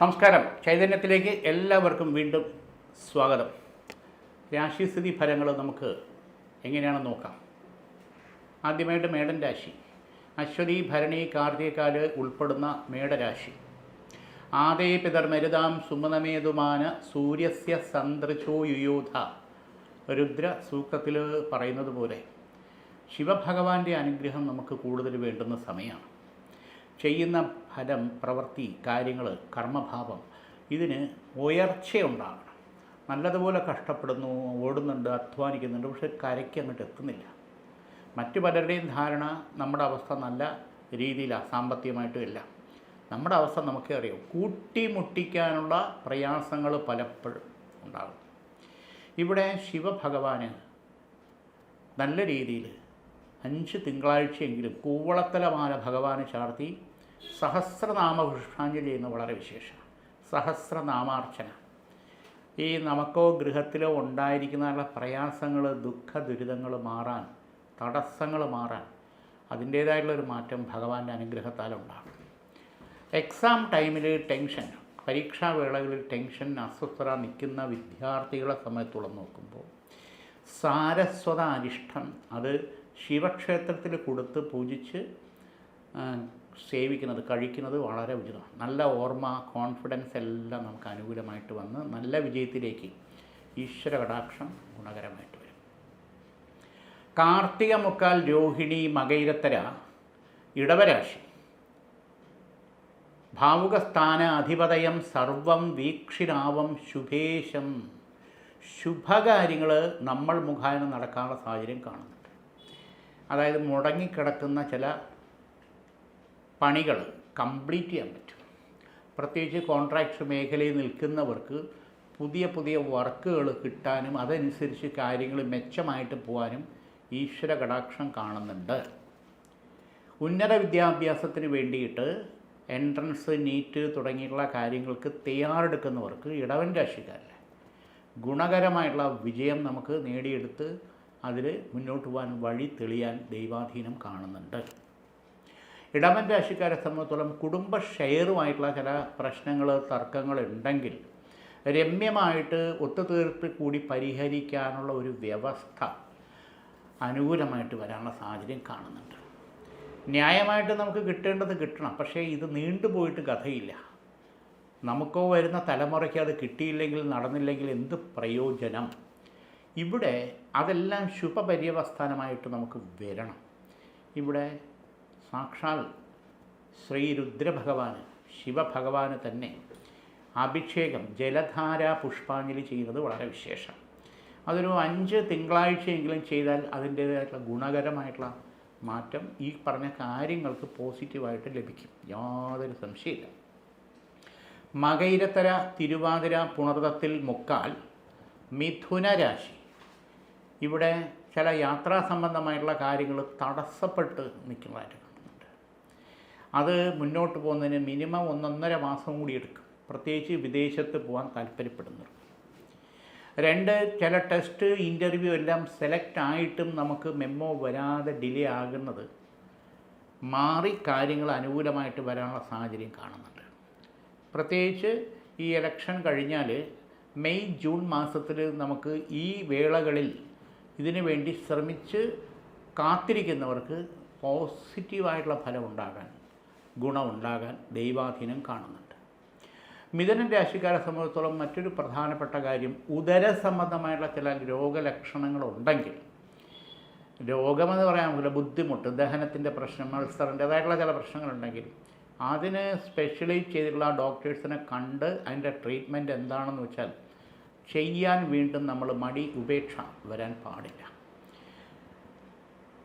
നമസ്കാരം. ചൈതന്യത്തിലേക്ക് എല്ലാവർക്കും വീണ്ടും സ്വാഗതം. രാശിസ്ഥിതി ഫലങ്ങൾ നമുക്ക് എങ്ങനെയാണെന്ന് നോക്കാം. ആദ്യമായിട്ട് മേടൻ രാശി. അശ്വതി, ഭരണി, കാർത്തികക്കാല് ഉൾപ്പെടുന്ന മേടരാശി. ആദേ പിതർമരുതാം സുമനമേതുമാന സൂര്യസ്യ സന്ദ്രചോ യുയോധ. രുദ്ര സൂക്തത്തിൽ പറയുന്നത് പോലെ ശിവഭഗവാന്റെ അനുഗ്രഹം നമുക്ക് കൂടുതൽ വേണ്ടുന്ന സമയമാണ്. ചെയ്യുന്ന ഫലം, പ്രവൃത്തി, കാര്യങ്ങൾ, കർമ്മഭാവം ഇതിന് ഉയർച്ചയുണ്ടാകണം. നല്ലതുപോലെ കഷ്ടപ്പെടുന്നു, ഓടുന്നുണ്ട്, അധ്വാനിക്കുന്നുണ്ട്, പക്ഷെ കരയ്ക്ക് അങ്ങോട്ട് എത്തുന്നില്ല. മറ്റു പലരുടെയും ധാരണ നമ്മുടെ അവസ്ഥ നല്ല രീതിയിലാണ്, സാമ്പത്തികമായിട്ടും എല്ലാം. നമ്മുടെ അവസ്ഥ നമുക്കേ അറിയാം. കൂട്ടിമുട്ടിക്കാനുള്ള പ്രയാസങ്ങൾ പലപ്പോഴും ഉണ്ടാകും. ഇവിടെ ശിവഭഗവാന് നല്ല രീതിയിൽ 5 തിങ്കളാഴ്ചയെങ്കിലും കൂവളത്തലമാല ഭഗവാന് ചാർത്തി സഹസ്രനാമ പുഷ്പാഞ്ജലി ചെയ്യുന്നത് വളരെ വിശേഷമാണ്. സഹസ്രനാമാർച്ചന. ഈ നമുക്കോ ഗൃഹത്തിലോ ഉണ്ടായിരിക്കുന്ന പ്രയാസങ്ങൾ, ദുഃഖ ദുരിതങ്ങൾ മാറാൻ, തടസ്സങ്ങൾ മാറാൻ അതിൻ്റേതായിട്ടുള്ളൊരു മാറ്റം ഭഗവാന്റെ അനുഗ്രഹത്താൽ ഉണ്ടാകും. എക്സാം ടൈമിൽ ടെൻഷൻ, പരീക്ഷാവേളകളിൽ ടെൻഷൻ, അസ്വസ്ഥത നിൽക്കുന്ന വിദ്യാർത്ഥികളെ സമയത്തോളം നോക്കുമ്പോൾ സാരസ്വത അരിഷ്ടം അത് ശിവക്ഷേത്രത്തിൽ കൊടുത്ത് പൂജിച്ച് സേവിക്കുന്നത്, കഴിക്കുന്നത് വളരെ ഉചിതമാണ്. നല്ല ഓർമ്മ, കോൺഫിഡൻസ് എല്ലാം നമുക്ക് അനുകൂലമായിട്ട് വന്ന് നല്ല വിജയത്തിലേക്ക് ഈശ്വര കടാക്ഷം ഗുണകരമായിട്ട് വരും. കാർത്തിക മുക്കാൽ രോഹിണി, മകയിരത്തര ഇടവരാശി. ഭാവുകസ്ഥാന അധിപതയം സർവം വീക്ഷിരാവം ശുഭേശം. ശുഭകാര്യങ്ങൾ നമ്മൾ മുഖാന നടക്കാനുള്ള സാഹചര്യം കാണുന്നുണ്ട്. അതായത് മുടങ്ങിക്കിടക്കുന്ന ചില പണികൾ കംപ്ലീറ്റ് ചെയ്യാൻ പറ്റും. പ്രത്യേകിച്ച് കോൺട്രാക്ട് മേഖലയിൽ നിൽക്കുന്നവർക്ക് പുതിയ പുതിയ വർക്കുകൾ കിട്ടാനും അതനുസരിച്ച് കാര്യങ്ങൾ മെച്ചമായിട്ട് പോകാനും ഈശ്വര കടാക്ഷം കാണുന്നുണ്ട്. ഉന്നത വിദ്യാഭ്യാസത്തിന് വേണ്ടിയിട്ട് എൻട്രൻസ്, നീറ്റ് തുടങ്ങിയുള്ള കാര്യങ്ങൾക്ക് തയ്യാറെടുക്കുന്നവർക്ക് ഇടവൻ രാശിക്കാരല്ല ഗുണകരമായിട്ടുള്ള വിജയം നമുക്ക് നേടിയെടുത്ത് അതിൽ മുന്നോട്ട് പോകാൻ വഴി തെളിയാൻ ദൈവാധീനം കാണുന്നുണ്ട്. ഇടവൻ രാശിക്കാരെ സംബന്ധിച്ചിടത്തോളം കുടുംബ ഷെയറുമായിട്ടുള്ള ചില പ്രശ്നങ്ങൾ, തർക്കങ്ങൾ ഉണ്ടെങ്കിൽ രമ്യമായിട്ട് ഒത്തുതീർപ്പ് കൂടി പരിഹരിക്കാനുള്ള ഒരു വ്യവസ്ഥ അനുകൂലമായിട്ട് വരാനുള്ള സാഹചര്യം കാണുന്നുണ്ട്. ന്യായമായിട്ട് നമുക്ക് കിട്ടേണ്ടത് കിട്ടണം, പക്ഷേ ഇത് നീണ്ടുപോയിട്ട് കഥയില്ല. നമുക്കോ വരുന്ന തലമുറയ്ക്ക് അത് കിട്ടിയില്ലെങ്കിൽ, നടന്നില്ലെങ്കിൽ എന്ത് പ്രയോജനം? ഇവിടെ അതെല്ലാം ശുഭപര്യവസ്ഥാനമായിട്ട് നമുക്ക് വരണം. ഇവിടെ സാക്ഷാൽ ശ്രീ രുദ്രഭഗവാന്, ശിവഭഗവാന് തന്നെ അഭിഷേകം, ജലധാര പുഷ്പാഞ്ജലി ചെയ്യുന്നത് വളരെ വിശേഷം. അതൊരു 5 തിങ്കളാഴ്ചയെങ്കിലും ചെയ്താൽ അതിൻ്റേതായിട്ടുള്ള ഗുണകരമായിട്ടുള്ള മാറ്റം ഈ പറഞ്ഞ കാര്യങ്ങൾക്ക് പോസിറ്റീവായിട്ട് ലഭിക്കും, യാതൊരു സംശയമില്ല. മകയിരത്തര, തിരുവാതിര, പുണർതത്തിൽ മുക്കാൽ മിഥുന രാശി. ഇവിടെ ചില യാത്രാ സംബന്ധമായിട്ടുള്ള കാര്യങ്ങൾ തടസ്സപ്പെട്ട് നിൽക്കുന്നതായിട്ട് കാണുന്നുണ്ട്. അത് മുന്നോട്ട് പോകുന്നതിന് മിനിമം 1.5 മാസം കൂടി എടുക്കും, പ്രത്യേകിച്ച് വിദേശത്ത് പോകാൻ താല്പര്യപ്പെടുന്നു. 2, ചില ടെസ്റ്റ്, ഇൻ്റർവ്യൂ എല്ലാം സെലക്ട് ആയിട്ടും നമുക്ക് മെമ്മോ വരാതെ ഡിലേ ആകുന്നത് മാറി കാര്യങ്ങൾ അനുകൂലമായിട്ട് വരാനുള്ള സാഹചര്യം കാണുന്നുണ്ട്. പ്രത്യേകിച്ച് ഈ ഇലക്ഷൻ കഴിഞ്ഞാൽ മെയ്, ജൂൺ മാസത്തിൽ നമുക്ക് ഈ വേളകളിൽ ഇതിനു വേണ്ടി ശ്രമിച്ച് കാത്തിരിക്കുന്നവർക്ക് പോസിറ്റീവായിട്ടുള്ള ഫലം ഉണ്ടാകാൻ, ഗുണമുണ്ടാകാൻ ദൈവാധീനം കാണുന്നുണ്ട്. മിഥുന രാശിക്കാരെ സംബന്ധിച്ചിടത്തോളം മറ്റൊരു പ്രധാനപ്പെട്ട കാര്യം, ഉദര സംബന്ധമായിട്ടുള്ള ചില രോഗലക്ഷണങ്ങളുണ്ടെങ്കിൽ, രോഗമെന്ന് പറയാൻ പറ്റില്ല, ബുദ്ധിമുട്ട്, ദഹനത്തിൻ്റെ പ്രശ്നം, അൾസറിൻ്റേതായിട്ടുള്ള ചില പ്രശ്നങ്ങളുണ്ടെങ്കിൽ അതിന് സ്പെഷ്യലൈസ് ചെയ്തിട്ടുള്ള ഡോക്ടേഴ്സിനെ കണ്ട് അതിൻ്റെ ട്രീറ്റ്മെൻറ്റ് എന്താണെന്ന് വെച്ചാൽ ചെയ്യാൻ വീണ്ടും നമ്മൾ മടി, ഉപേക്ഷ വരാൻ പാടില്ല.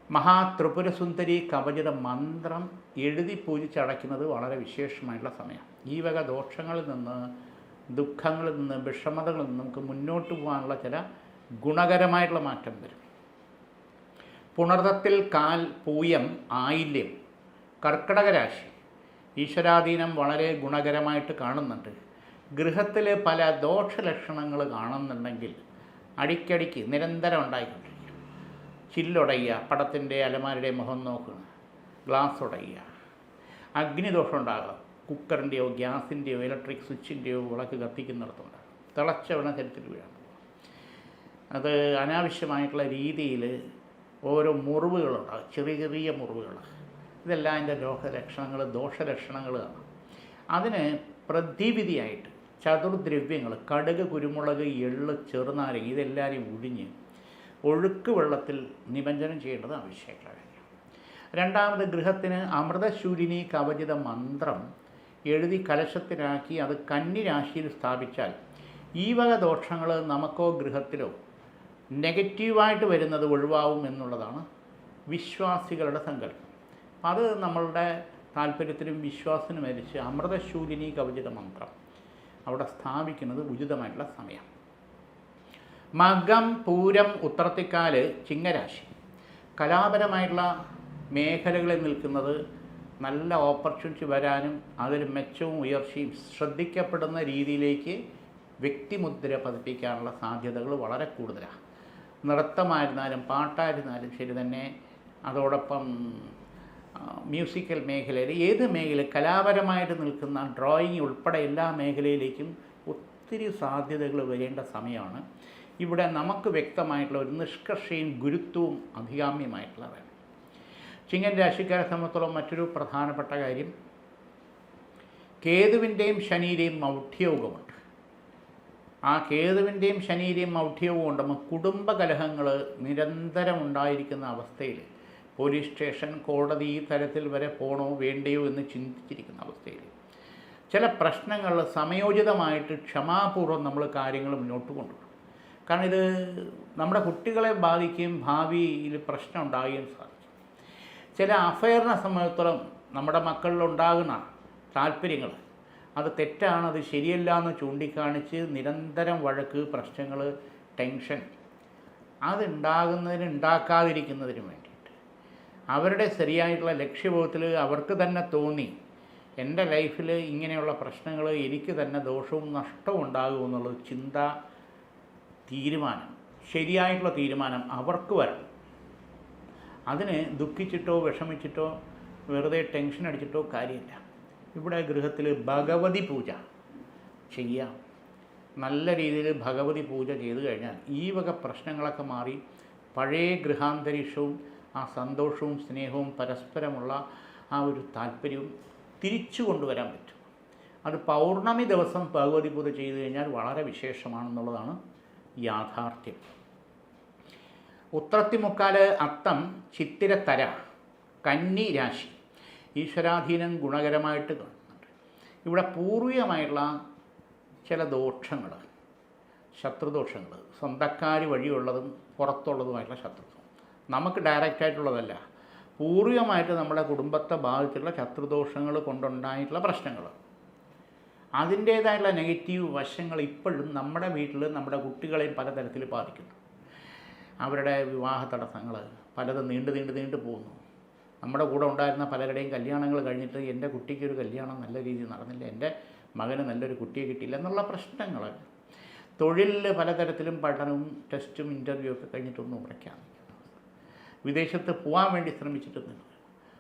മഹാത്രിപുരസുന്ദരി കവചിത മന്ത്രം എഴുതി പൂജിച്ചടയ്ക്കുന്നത് വളരെ വിശേഷമായിട്ടുള്ള സമയം. ഈ വക ദോഷങ്ങളിൽ നിന്ന്, ദുഃഖങ്ങളിൽ നിന്ന്, വിഷമതകളിൽ നിന്ന് നമുക്ക് മുന്നോട്ട് പോകാനുള്ള ചില ഗുണകരമായിട്ടുള്ള മാറ്റം വരും. പുണർതത്തിൽ കാൽ, പൂയം, ആയില്യം കർക്കിടക രാശി. ഈശ്വരാധീനം വളരെ ഗുണകരമായിട്ട് കാണുന്നുണ്ട്. ഗൃഹത്തിൽ പല ദോഷലക്ഷണങ്ങൾ കാണുന്നുണ്ടെങ്കിൽ അടിക്കടിക്ക് നിരന്തരം ഉണ്ടായിക്കൊണ്ടിരിക്കും. ചില്ലുടയുക, പടത്തിൻ്റെ അലമാരുടെ മുഖം നോക്കുക, ഗ്ലാസ് ഉടയുക, അഗ്നിദോഷം ഉണ്ടാകുക, കുക്കറിൻ്റെയോ ഗ്യാസിൻ്റെയോ ഇലക്ട്രിക് സ്വിച്ചിൻ്റെയോ വിളക്ക് കത്തിക്കുന്നിടത്തുണ്ട്. തിളച്ച വെള്ളം ശരീരത്തിൽ വീഴാൻ പോകും. അത് അനാവശ്യമായിട്ടുള്ള രീതിയിൽ ഓരോ മുറിവുകളുണ്ടാകും, ചെറിയ ചെറിയ മുറിവുകൾ. ഇതെല്ലാം അതിൻ്റെ രോഗലക്ഷണങ്ങൾ, ദോഷലക്ഷണങ്ങളാണ്. അതിന് പ്രതിവിധിയായിട്ട് ചതുർദ്രവ്യങ്ങൾ, കടുക്, കുരുമുളക്, എള്ള്, ചെറുനാരങ്ങ ഇതെല്ലാവരും ഒഴിഞ്ഞ് ഒഴുക്ക് വെള്ളത്തിൽ നിമഞ്ജനം ചെയ്യേണ്ടത് ആവശ്യമായിട്ടുള്ള കാര്യമാണ്. രണ്ടാമത്, ഗൃഹത്തിന് അമൃതശൂലിനി കവചിത മന്ത്രം എഴുതി കലശത്തിലാക്കി അത് കന്നി രാശിയിൽ സ്ഥാപിച്ചാൽ ഈ വക ദോഷങ്ങൾ നമുക്കോ ഗൃഹത്തിലോ നെഗറ്റീവായിട്ട് വരുന്നത് ഒഴിവാവും എന്നുള്ളതാണ് വിശ്വാസികളുടെ സങ്കല്പം. അത് നമ്മളുടെ താല്പര്യത്തിനും വിശ്വാസത്തിനും മരിച്ച് അമൃതശൂലിനി കവചിത മന്ത്രം അവിടെ സ്ഥാപിക്കുന്നത് ഉചിതമായിട്ടുള്ള സമയം. മകം, പൂരം, ഉത്രത്തിക്കാല്, ചിങ്ങരാശി കലാപരമായിട്ടുള്ള മേഖലകളിൽ നിൽക്കുന്നത് നല്ല ഓപ്പർച്യൂണിറ്റി വരാനും അതിൽ മെച്ചവും ഉയർച്ചയും ശ്രദ്ധിക്കപ്പെടുന്ന രീതിയിലേക്ക് വ്യക്തിമുദ്ര പതിപ്പിക്കാനുള്ള സാധ്യതകൾ വളരെ കൂടുതലാണ്. നൃത്തമായിരുന്നാലും പാട്ടായിരുന്നാലും ശരി തന്നെ, അതോടൊപ്പം മ്യൂസിക്കൽ മേഖലയിൽ, ഏത് മേഖല കലാപരമായിട്ട് നിൽക്കുന്ന ഡ്രോയിങ് ഉൾപ്പെടെ എല്ലാ മേഖലയിലേക്കും ഒത്തിരി സാധ്യതകൾ വരേണ്ട സമയമാണ്. ഇവിടെ നമുക്ക് വ്യക്തമായിട്ടുള്ള ഒരു നിഷ്കർഷയും ഗുരുത്വവും അഭികാമ്യമായിട്ടുള്ളതാണ്. ചിങ്ങൻ രാശിക്കാരെ സംബന്ധിച്ചോളം മറ്റൊരു പ്രധാനപ്പെട്ട കാര്യം, കേതുവിൻ്റെയും ശനിയുടെയും മൗഢ്യയോഗമുണ്ട്. ആ കേതുവിൻ്റെയും ശനിയുടെയും മൗഢ്യവും കൊണ്ടുമ്പോൾ കുടുംബകലഹങ്ങൾ നിരന്തരം ഉണ്ടായിരിക്കുന്ന അവസ്ഥയിൽ പോലീസ് സ്റ്റേഷൻ, കോടതി ഈ തരത്തിൽ വരെ പോകണോ വേണ്ടയോ എന്ന് ചിന്തിച്ചിരിക്കുന്ന അവസ്ഥയിൽ ചില പ്രശ്നങ്ങൾ സമയോചിതമായിട്ട് ക്ഷമാപൂർവ്വം നമ്മൾ കാര്യങ്ങൾ മുന്നോട്ട് കൊണ്ടുപോകും. കാരണം ഇത് നമ്മുടെ കുട്ടികളെ ബാധിക്കുകയും ഭാവിയിൽ പ്രശ്നം ഉണ്ടാകുകയും സാധിക്കും. ചില അഫയറിനെ സംബന്ധിച്ചിടത്തോളം നമ്മുടെ മക്കളിലുണ്ടാകുന്ന താല്പര്യങ്ങൾ അത് തെറ്റാണ്, അത് ശരിയല്ല എന്ന് ചൂണ്ടിക്കാണിച്ച് നിരന്തരം വഴക്ക്, പ്രശ്നങ്ങൾ, ടെൻഷൻ അതുണ്ടാകുന്നതിന് ഉണ്ടാക്കാതിരിക്കുന്നതിന് വേണ്ടിയിട്ട് അവരുടെ ശരിയായിട്ടുള്ള ലക്ഷ്യബോധത്തിൽ അവർക്ക് തന്നെ തോന്നി എൻ്റെ ലൈഫിൽ ഇങ്ങനെയുള്ള പ്രശ്നങ്ങൾ എനിക്ക് തന്നെ ദോഷവും നഷ്ടവും ഉണ്ടാകുമെന്നുള്ളത് ചിന്ത, തീരുമാനം, ശരിയായിട്ടുള്ള തീരുമാനം അവർക്ക് വരണം. അതിന് ദുഃഖിച്ചിട്ടോ വിഷമിച്ചിട്ടോ വെറുതെ ടെൻഷൻ അടിച്ചിട്ടോ കാര്യമില്ല. ഇവിടെ ഗൃഹത്തിൽ ഭഗവതി പൂജ ചെയ്യാം. നല്ല രീതിയിൽ ഭഗവതി പൂജ ചെയ്തു കഴിഞ്ഞാൽ ഈ വക പ്രശ്നങ്ങളൊക്കെ മാറി പഴയ ഗൃഹാന്തരീക്ഷവും ആ സന്തോഷവും സ്നേഹവും പരസ്പരമുള്ള ആ ഒരു താല്പര്യവും തിരിച്ചു കൊണ്ടുവരാൻ പറ്റും. അത് പൗർണമി ദിവസം ഭഗവതി പൂജ ചെയ്തു കഴിഞ്ഞാൽ വളരെ വിശേഷമാണെന്നുള്ളതാണ് യാഥാർത്ഥ്യം. ഉത്രത്തിമുക്കാല്, അത്തം, ചിത്തിരത്തര, കന്നി രാശി ഈശ്വരാധീനം ഗുണകരമായിട്ട് കാണുന്നുണ്ട്. ഇവിടെ പൂർവികമായിട്ടുള്ള ചില ദോഷങ്ങൾ, ശത്രുദോഷങ്ങൾ, സ്വന്തക്കാർ വഴിയുള്ളതും പുറത്തുള്ളതുമായിട്ടുള്ള ശത്രുത്വം, നമുക്ക് ഡയറക്റ്റായിട്ടുള്ളതല്ല, പൂർവികമായിട്ട് നമ്മുടെ കുടുംബത്തെ ബാധിച്ചിട്ടുള്ള ശത്രുദോഷങ്ങൾ കൊണ്ടുണ്ടായിട്ടുള്ള പ്രശ്നങ്ങൾ, അതിൻ്റേതായിട്ടുള്ള നെഗറ്റീവ് വശങ്ങൾ ഇപ്പോഴും നമ്മുടെ വീട്ടിൽ നമ്മുടെ കുട്ടികളെയും പലതരത്തിൽ ബാധിക്കുന്നു. അവരുടെ വിവാഹ തടസ്സങ്ങൾ പലതും നീണ്ടു പോകുന്നു. നമ്മുടെ കൂടെ ഉണ്ടായിരുന്ന പലരുടെയും കല്യാണങ്ങൾ കഴിഞ്ഞിട്ട് എൻ്റെ കുട്ടിക്കൊരു കല്യാണം നല്ല രീതിയിൽ നടന്നില്ല, എൻ്റെ മകന് നല്ലൊരു കുട്ടിയെ കിട്ടിയില്ല എന്നുള്ള പ്രശ്നങ്ങൾ, തൊഴിലിൽ പലതരത്തിലും പഠനവും ടെസ്റ്റും ഇൻ്റർവ്യൂ ഒക്കെ കഴിഞ്ഞിട്ടൊന്നും ഉറയ്ക്കാൻ, വിദേശത്ത് പോകാൻ വേണ്ടി ശ്രമിച്ചിട്ടൊന്നും.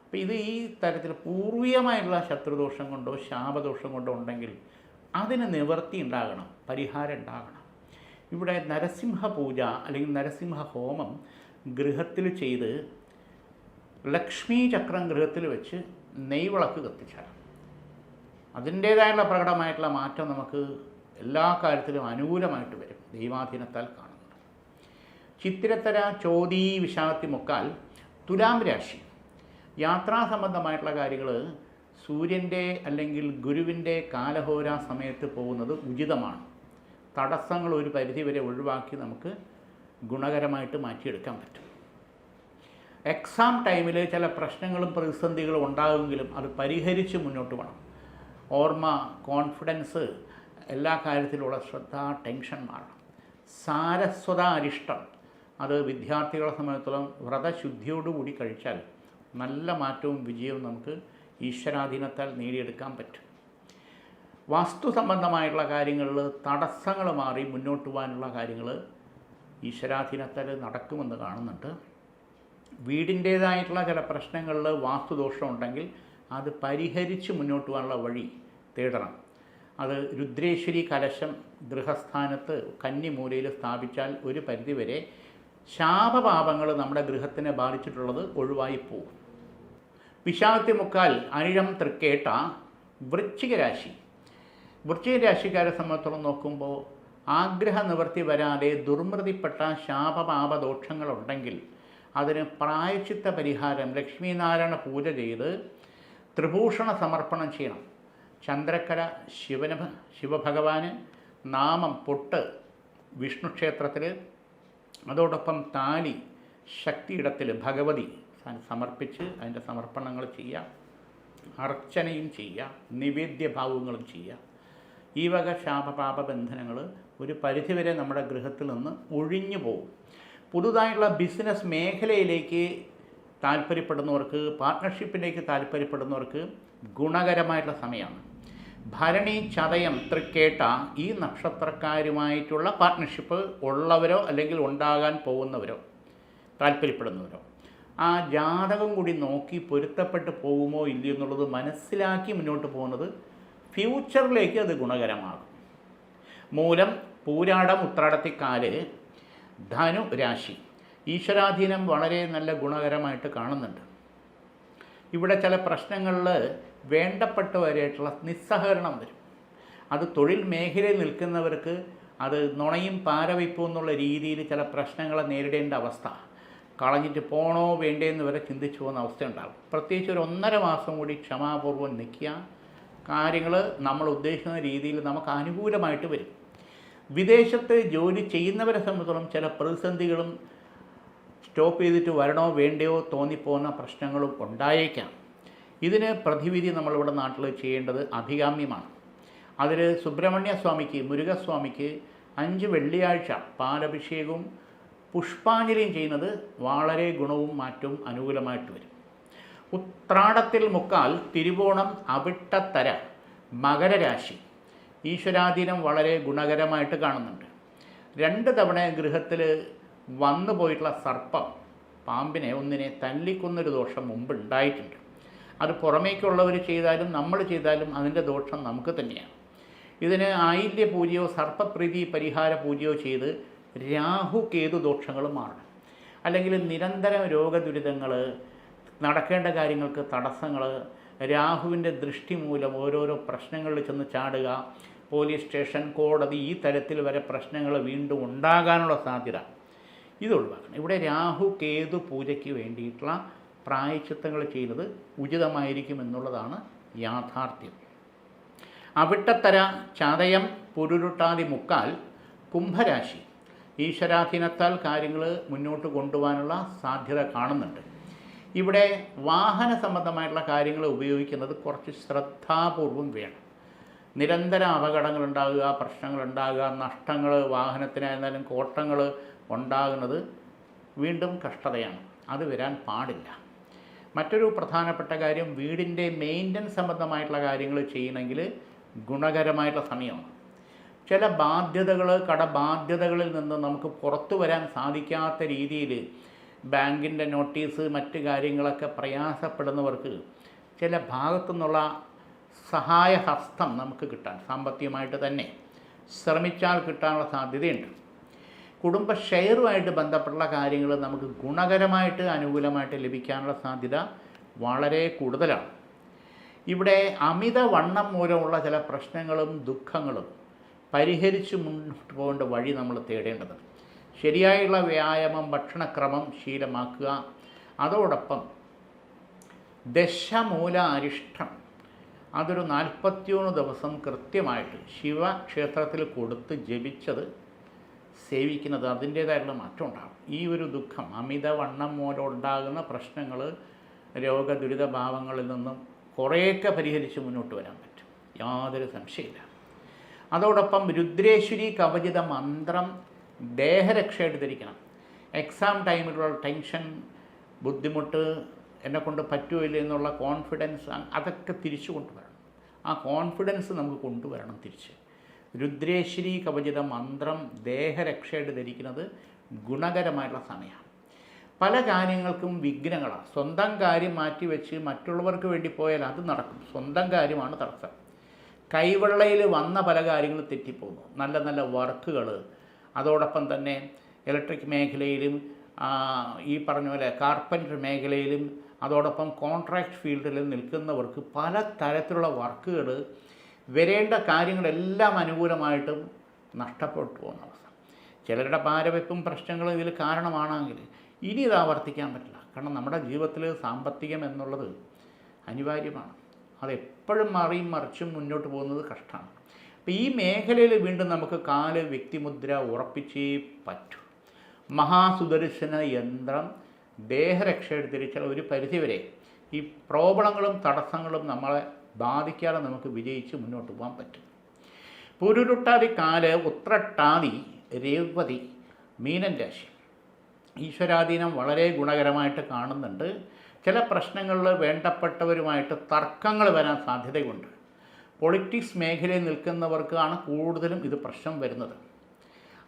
അപ്പോൾ ഇത് ഈ തരത്തിൽ പൂർവികമായിട്ടുള്ള ശത്രുദോഷം കൊണ്ടോ ശാപദോഷം കൊണ്ടോ ഉണ്ടെങ്കിൽ അതിന് നിവൃത്തി ഉണ്ടാകണം, പരിഹാരം ഉണ്ടാകണം. ഇവിടെ നരസിംഹ പൂജ അല്ലെങ്കിൽ നരസിംഹ ഹോമം ഗൃഹത്തിൽ ചെയ്ത് ലക്ഷ്മി ചക്രം ഗൃഹത്തിൽ വെച്ച് നെയ്വിളക്ക് കത്തിച്ചാൽ അതിൻ്റേതായുള്ള പ്രകടമായിട്ടുള്ള മാറ്റം നമുക്ക് എല്ലാ കാര്യത്തിലും അനുകൂലമായിട്ട് വരും, ദൈവാധീനത്താൽ കാണുന്നുണ്ട്. ചിത്തിരത്തര, ചോതി, വിശാഖത്തി, മുക്കാൽ, തുലാം രാശി യാത്രാ സംബന്ധമായിട്ടുള്ള കാര്യങ്ങൾ സൂര്യൻ്റെ അല്ലെങ്കിൽ ഗുരുവിൻ്റെ കാലഹോര സമയത്ത് പോകുന്നത് ഉചിതമാണ്. തടസ്സങ്ങൾ ഒരു പരിധിവരെ ഒഴിവാക്കി നമുക്ക് ഗുണകരമായിട്ട് മാറ്റിയെടുക്കാൻ പറ്റും. എക്സാം ടൈമിൽ ചില പ്രശ്നങ്ങളും പ്രതിസന്ധികളും ഉണ്ടാകുമെങ്കിലും അത് പരിഹരിച്ച് മുന്നോട്ട് പോകണം. ഓർമ്മ, കോൺഫിഡൻസ്, എല്ലാ കാര്യത്തിലുള്ള ശ്രദ്ധ, ടെൻഷൻ മാറണം. സാരസ്വത അരിഷ്ടം അത് വിദ്യാർത്ഥികളെ സംബന്ധിച്ചിടത്തോളം വ്രതശുദ്ധിയോടുകൂടി കഴിച്ചാൽ നല്ല മാറ്റവും വിജയവും നമുക്ക് ഈശ്വരാധീനത്താൽ നേടിയെടുക്കാൻ പറ്റും. വാസ്തു സംബന്ധമായിട്ടുള്ള കാര്യങ്ങളിൽ തടസ്സങ്ങൾ മാറി മുന്നോട്ട് പോകാനുള്ള കാര്യങ്ങൾ ഈശ്വരാധീനത്താൽ നടക്കുമെന്ന് കാണുന്നുണ്ട്. വീടിൻ്റേതായിട്ടുള്ള ചില പ്രശ്നങ്ങളിൽ വാസ്തുദോഷം ഉണ്ടെങ്കിൽ അത് പരിഹരിച്ച് മുന്നോട്ട് പോകാനുള്ള വഴി തേടണം. അത് രുദ്രേശ്വരി കലശം ഗൃഹസ്ഥാനത്ത് കന്നിമൂലയിൽ സ്ഥാപിച്ചാൽ ഒരു പരിധിവരെ ശാപപാപങ്ങൾ നമ്മുടെ ഗൃഹത്തിനെ ബാധിച്ചിട്ടുള്ളത് ഒഴിവായി പോകും. വിശാഖത്തി മുക്കാൽ അനിഴം തൃക്കേട്ട വൃശ്ചിക രാശി. വൃശ്ചിക രാശിക്കാരെ സംബന്ധിച്ചോളം നോക്കുമ്പോൾ ആഗ്രഹ നിവൃത്തി വരാതെ ദുർമൃതിപ്പെട്ട ശാപപാപദോഷങ്ങളുണ്ടെങ്കിൽ അതിന് പ്രായശ്ചിത്ത പരിഹാരം ലക്ഷ്മീനാരായണ പൂജ ചെയ്ത് ത്രിഭൂഷണ സമർപ്പണം ചെയ്യണം. ചന്ദ്രക്കല ശിവഭഗവാന്, നാമം പൊട്ട് വിഷ്ണു ക്ഷേത്രത്തിൽ, അതോടൊപ്പം താലി ശക്തിയിടത്തിൽ ഭഗവതി സമർപ്പിച്ച് അതിൻ്റെ സമർപ്പണങ്ങൾ ചെയ്യുക, അർച്ചനയും ചെയ്യുക, നിവേദ്യഭാവങ്ങളും ചെയ്യുക. ഈ വക ശാപപാപ ബന്ധനങ്ങൾ ഒരു പരിധിവരെ നമ്മുടെ ഗൃഹത്തിൽ നിന്ന് ഒഴിഞ്ഞു പോകും. പുതുതായുള്ള ബിസിനസ് മേഖലയിലേക്ക് താല്പര്യപ്പെടുന്നവർക്ക്, പാർട്ട്ണർഷിപ്പിലേക്ക് താല്പര്യപ്പെടുന്നവർക്ക് ഗുണകരമായിട്ടുള്ള സമയമാണ്. ഭരണി, ചതയം, തൃക്കേട്ട ഈ നക്ഷത്രക്കാരുമായിട്ടുള്ള പാർട്ട്ണർഷിപ്പ് ഉള്ളവരോ അല്ലെങ്കിൽ ഉണ്ടാകാൻ പോകുന്നവരോ താല്പര്യപ്പെടുന്നവരോ ആ ജാതകം കൂടി നോക്കി പൊരുത്തപ്പെട്ട് പോകുമോ ഇല്ലയോ എന്നുള്ളത് മനസ്സിലാക്കി മുന്നോട്ട് പോകുന്നത് ഫ്യൂച്ചറിലേക്ക് അത് ഗുണകരമാകും. മൂലം, പൂരാടം, ഉത്രാടത്തിക്കാല് ധനു രാശി. ഈശ്വരാധീനം വളരെ നല്ല ഗുണകരമായിട്ട് കാണുന്നുണ്ട്. ഇവിടെ ചില പ്രശ്നങ്ങളിൽ വേണ്ടപ്പെട്ടവരായിട്ടുള്ള നിസ്സഹകരണം വരും. അത് തൊഴിൽ മേഖലയിൽ നിൽക്കുന്നവർക്ക് അത് നുണയും പാരവയ്പും എന്നുള്ള രീതിയിൽ ചില പ്രശ്നങ്ങളെ നേരിടേണ്ട അവസ്ഥ, കളഞ്ഞിട്ട് പോണോ വേണ്ടേന്ന് വരെ ചിന്തിച്ചു പോകുന്ന അവസ്ഥ ഉണ്ടാകും. പ്രത്യേകിച്ച് ഒരു 1.5 മാസം കൂടി ക്ഷമാപൂർവ്വം നിൽക്കുക. കാര്യങ്ങൾ നമ്മൾ ഉദ്ദേശിക്കുന്ന രീതിയിൽ നമുക്ക് അനുകൂലമായിട്ട് വരും. വിദേശത്ത് ജോലി ചെയ്യുന്നവരെ സംബന്ധിച്ചിടത്തോളം ചില പ്രതിസന്ധികളും സ്റ്റോപ്പ് ചെയ്തിട്ട് വരണോ വേണ്ടയോ തോന്നിപ്പോകുന്ന പ്രശ്നങ്ങളും ഉണ്ടായേക്കാം. ഇതിന് പ്രതിവിധി നമ്മളിവിടെ നാട്ടിൽ ചെയ്യേണ്ടത് അഭികാമ്യമാണ്. അതിൽ സുബ്രഹ്മണ്യ സ്വാമിക്ക്, മുരുകസ്വാമിക്ക് 5 വെള്ളിയാഴ്ച പാലഭിഷേകവും പുഷ്പാഞ്ജലിയും ചെയ്യുന്നത് വളരെ ഗുണവും മാറ്റവും അനുകൂലമായിട്ട് വരും. ഉത്രാടത്തിൽ മുക്കാൽ തിരുവോണം, അവിട്ടത്തര മകരരാശി. ഈശ്വരാധീനം വളരെ ഗുണകരമായിട്ട് കാണുന്നുണ്ട്. 2 തവണ ഗൃഹത്തിൽ വന്നു പോയിട്ടുള്ള സർപ്പം, പാമ്പിനെ ഒന്നിനെ തല്ലിക്കൊന്നൊരു ദോഷം മുമ്പ് ഉണ്ടായിട്ടുണ്ട്. അത് പുറമേക്കുള്ളവർ ചെയ്താലും നമ്മൾ ചെയ്താലും അതിൻ്റെ ദോഷം നമുക്ക് തന്നെയാണ്. ഇതിന് ആയില്യ പൂജയോ സർപ്പപ്രീതി പരിഹാര പൂജയോ ചെയ്ത് രാഹു കേതു ദോഷങ്ങൾ മാറണം. അല്ലെങ്കിൽ നിരന്തരം രോഗദുരിതങ്ങൾ, നടക്കേണ്ട കാര്യങ്ങൾക്ക് തടസ്സങ്ങൾ, രാഹുവിൻ്റെ ദൃഷ്ടി മൂലം ഓരോരോ പ്രശ്നങ്ങളിൽ ചെന്ന് ചാടുക, പോലീസ് സ്റ്റേഷൻ, കോടതി, ഈ തരത്തിൽ വരെ പ്രശ്നങ്ങൾ വീണ്ടും ഉണ്ടാകാനുള്ള സാധ്യത ഇതൊഴിവാക്കണം. ഇവിടെ രാഹു കേതു പൂജയ്ക്ക് വേണ്ടിയിട്ടുള്ള പ്രായശ്ചിത്തങ്ങൾ ചെയ്യുന്നത് ഉചിതമായിരിക്കും എന്നുള്ളതാണ് യാഥാർത്ഥ്യം. അവിട്ടത്തര, ചതയം, പുരുരുട്ടാതി മുക്കാൽ കുംഭരാശി. ഈശ്വരാധീനത്താൽ കാര്യങ്ങൾ മുന്നോട്ട് കൊണ്ടുപോകാനുള്ള സാധ്യത കാണുന്നുണ്ട്. ഇവിടെ വാഹന സംബന്ധമായിട്ടുള്ള കാര്യങ്ങൾ ഉപയോഗിക്കുന്നത് കുറച്ച് ശ്രദ്ധാപൂർവം വേണം. നിരന്തര അപകടങ്ങളുണ്ടാകുക, പ്രശ്നങ്ങളുണ്ടാകുക, നഷ്ടങ്ങൾ, വാഹനത്തിനായിരുന്നാലും കോട്ടങ്ങൾ ഉണ്ടാകുന്നത് വീണ്ടും കഷ്ടതയാണ്. അത് വരാൻ പാടില്ല. മറ്റൊരു പ്രധാനപ്പെട്ട കാര്യം, വീടിൻ്റെ മെയിൻ്റനൻസ് സംബന്ധമായിട്ടുള്ള കാര്യങ്ങൾ ചെയ്യണമെങ്കിൽ ഗുണകരമായിട്ടുള്ള സമയമാണ്. ചില ബാധ്യതകൾ, കടബാധ്യതകളിൽ നിന്ന് നമുക്ക് പുറത്തു വരാൻ സാധിക്കാത്ത രീതിയിൽ ബാങ്കിൻ്റെ നോട്ടീസ്, മറ്റ് കാര്യങ്ങളൊക്കെ പ്രയാസപ്പെടുന്നവർക്ക് ചില ഭാഗത്തു നിന്നുള്ള സഹായഹസ്തം നമുക്ക് കിട്ടാൻ, സാമ്പത്തികമായിട്ട് തന്നെ ശ്രമിച്ചാൽ കിട്ടാനുള്ള സാധ്യതയുണ്ട്. കുടുംബ ഷെയറുമായിട്ട് ബന്ധപ്പെട്ടുള്ള കാര്യങ്ങൾ നമുക്ക് ഗുണകരമായിട്ട് അനുകൂലമായിട്ട് ലഭിക്കാനുള്ള സാധ്യത വളരെ കൂടുതലാണ്. ഇവിടെ അമിത വണ്ണം മൂലമുള്ള ചില പ്രശ്നങ്ങളും ദുഃഖങ്ങളും പരിഹരിച്ച് മുന്നോട്ട് പോകേണ്ട വഴി നമ്മൾ തേടേണ്ടത്. ശരിയായുള്ള വ്യായാമം, ഭക്ഷണക്രമം ശീലമാക്കുക. അതോടൊപ്പം ദശമൂല അരിഷ്ടം അതൊരു 41 ദിവസം കൃത്യമായിട്ട് ശിവക്ഷേത്രത്തിൽ കൊടുത്ത് ജപിച്ചത് സേവിക്കുന്നത് അതിൻ്റേതായിട്ടുള്ള മാറ്റം ഉണ്ടാകും. ഈ ഒരു ദുഃഖം, അമിതവണ്ണം മൂലം ഉണ്ടാകുന്ന പ്രശ്നങ്ങൾ, രോഗദുരിതഭാവങ്ങളിൽ നിന്നും കുറേയൊക്കെ പരിഹരിച്ച് മുന്നോട്ട് വരാൻ പറ്റും, യാതൊരു സംശയമില്ല. അതോടൊപ്പം രുദ്രേശ്വരി കവചിത മന്ത്രം ദേഹരക്ഷയായിട്ട് ധരിക്കണം. എക്സാം ടൈമിലുള്ള ടെൻഷൻ, ബുദ്ധിമുട്ട്, എന്നെക്കൊണ്ട് പറ്റുമോ ഇല്ല എന്നുള്ള കോൺഫിഡൻസ്, അതൊക്കെ തിരിച്ചു കൊണ്ടുവരണം. ആ കോൺഫിഡൻസ് നമുക്ക് കൊണ്ടുവരണം തിരിച്ച്. രുദ്രേശ്വരി കവചിത മന്ത്രം ദേഹരക്ഷയായിട്ട് ധരിക്കുന്നത് ഗുണകരമായിട്ടുള്ള സമയമാണ്. പല കാര്യങ്ങൾക്കും വിഘ്നങ്ങളാണ്. സ്വന്തം കാര്യം മാറ്റിവെച്ച് മറ്റുള്ളവർക്ക് വേണ്ടി പോയാൽ അത് നടക്കും. സ്വന്തം കാര്യമാണ് തടസ്സം. കൈവെള്ളയിൽ വന്ന പല കാര്യങ്ങളും തെറ്റിപ്പോകുന്നു. നല്ല നല്ല വർക്കുകൾ, അതോടൊപ്പം തന്നെ ഇലക്ട്രിക് മേഖലയിലും ഈ പറഞ്ഞ പോലെ കാർപ്പൻറ്റർ മേഖലയിലും അതോടൊപ്പം കോൺട്രാക്ട് ഫീൽഡിലും നിൽക്കുന്നവർക്ക് പല തരത്തിലുള്ള വർക്കുകൾ വരേണ്ട കാര്യങ്ങളെല്ലാം അനുകൂലമായിട്ടും നഷ്ടപ്പെട്ടു പോകുന്ന അവസ്ഥ. ചിലരുടെ പാരവെപ്പും പ്രശ്നങ്ങളും ഇതിൽ കാരണമാണെങ്കിൽ ഇനി ഇത് ആവർത്തിക്കാൻ പറ്റില്ല. കാരണം നമ്മുടെ ജീവിതത്തിൽ സാമ്പത്തികം എന്നുള്ളത് അനിവാര്യമാണ്. അതെപ്പോഴും മാറിയും മറിച്ചും മുന്നോട്ട് പോകുന്നത് കഷ്ടമാണ്. അപ്പോൾ ഈ മേഖലയിൽ വീണ്ടും നമുക്ക് കാല് വ്യക്തിമുദ്ര ഉറപ്പിച്ചേ പറ്റൂ. മഹാസുദർശന യന്ത്രം ദേഹരക്ഷ എടുത്തിരിച്ചാൽ ഒരു പരിധിവരെ ഈ പ്രോബ്ലങ്ങളും തടസ്സങ്ങളും നമ്മളെ ബാധിക്കാതെ നമുക്ക് വിജയിച്ച് മുന്നോട്ട് പോകാൻ പറ്റും. പുരുരുട്ടാതി കാല് ഉത്രട്ടാതി രേവതി മീനൻ രാശി ഈശ്വരാധീനം വളരെ ഗുണകരമായിട്ട് കാണുന്നുണ്ട്. ചില പ്രശ്നങ്ങളിൽ വേണ്ടപ്പെട്ടവരുമായിട്ട് തർക്കങ്ങൾ വരാൻ സാധ്യതയുണ്ട്. പൊളിറ്റിക്സ് മേഖലയിൽ നിൽക്കുന്നവർക്കാണ് കൂടുതലും ഇത് പ്രശ്നം വരുന്നത്.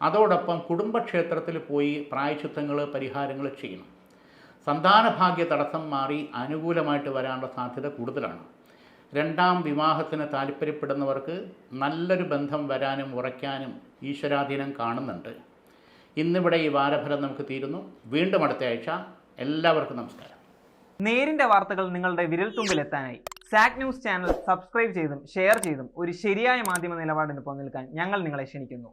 അതോടൊപ്പം കുടുംബക്ഷേത്രത്തിൽ പോയി പ്രായശ്ചിത്തങ്ങൾ പരിഹാരങ്ങൾ ചെയ്യണം. സന്താനഭാഗ്യ തടസ്സം മാറി അനുകൂലമായിട്ട് വരാനുള്ള സാധ്യത കൂടുതലാണ്. രണ്ടാം വിവാഹത്തിന് താല്പര്യപ്പെടുന്നവർക്ക് നല്ലൊരു ബന്ധം വരാനും ഉറയ്ക്കാനും ഈശ്വരാധീനം കാണുന്നുണ്ട്. ഇന്നിവിടെ ഈ വാരഫലം നമുക്ക് തീരുന്നു. വീണ്ടും അടുത്ത ആഴ്ച. എല്ലാവർക്കും നമസ്കാരം. നേരിന്റെ വാർത്തകൾ നിങ്ങളുടെ വിരൽത്തുമ്പിൽ എത്താനായി സാക് ന്യൂസ് ചാനൽ സബ്സ്ക്രൈബ് ചെയ്തും ഷെയർ ചെയ്തും ഒരു ശരിയായ മാധ്യമ നിലപാടിന് നിൽക്കാൻ ഞങ്ങൾ നിങ്ങളെ ക്ഷണിക്കുന്നു.